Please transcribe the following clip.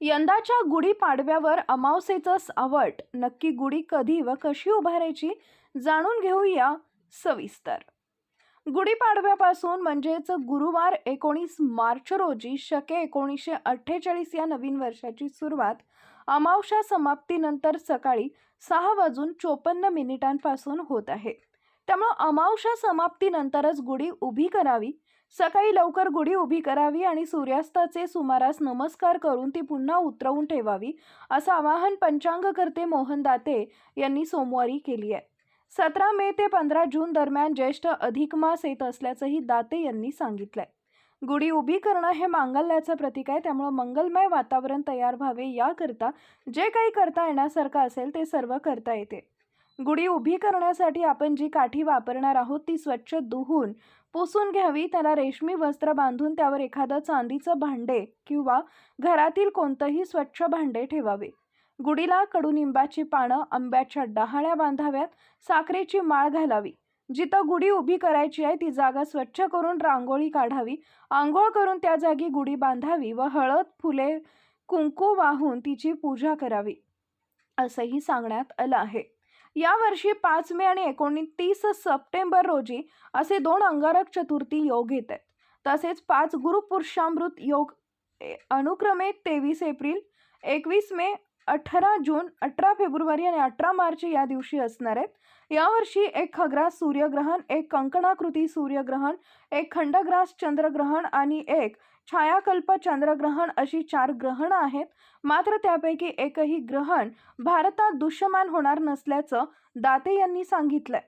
यंदाच्या गुढीपाडव्यावर अमावस्येचं सावट नक्की गुढी कधी व कशी उभारायची जाणून घेऊया सविस्तर. गुढीपाडव्यापासून म्हणजेच गुरुवार 19 मार्च रोजी शके 1948 या नवीन वर्षाची सुरुवात अमावस्या समाप्तीनंतर सकाळी 6:54 होत आहे. त्यामुळे अमावस्या समाप्तीनंतरच गुढी उभी करावी. सकाळी लवकर गुढी उभी करावी आणि सूर्यास्ताचे सुमारास नमस्कार करून ती पुन्हा उतरवून ठेवावी, असं आवाहन पंचांगकर्ते मोहन दाते यांनी सोमवारी केली आहे. 17 मे ते 15 जून दरम्यान ज्येष्ठ अधिक मास येत असल्याचंही दाते यांनी सांगितलंय. गुढी उभी करणं हे मांगल्याचं प्रतीक आहे. त्यामुळे मंगलमय वातावरण तयार व्हावे याकरता जे काही करता येण्यासारखं असेल ते सर्व करता येते. गुढी उभी करण्यासाठी आपण जी काठी वापरणार आहोत ती स्वच्छ धुवून पुसून घ्यावी. त्याला रेशमी वस्त्र बांधून त्यावर एखादं चांदीचं भांडे किंवा घरातील कोणतंही स्वच्छ भांडे ठेवावे. गुढीला कडुनिंबाची पानं, आंब्याच्या डहाळ्या बांधाव्यात. साखरेची माळ घालावी. जिथं गुढी उभी करायची आहे ती जागा स्वच्छ करून रांगोळी काढावी. आंघोळ करून त्या जागी गुढी बांधावी व हळद, फुले, कुंकू वाहून तिची पूजा करावी, असंही सांगण्यात आलं आहे. यावर्षी 5 मे आणि 29 सप्टेंबर रोजी असे 2 अंगारक चतुर्थी योग येत आहेत. तसेच 5 गुरुपुरुषामृत योग अनुक्रमे 23 एप्रिल, 21 मे, 18 जून, 18 फेब्रुवारी आणि 18 मार्च या दिवशी असणार आहेत. यावर्षी एक खग्रास सूर्यग्रहण, एक कंकणाकृती सूर्यग्रहण, एक खंडग्रास चंद्रग्रहण आणि एक छायाकल्प चंद्रग्रहण अशी 4 ग्रहणं आहेत. मात्र त्यापैकी एकही ग्रहण भारतात दृश्यमान होणार नसल्याचं दाते यांनी सांगितलंय.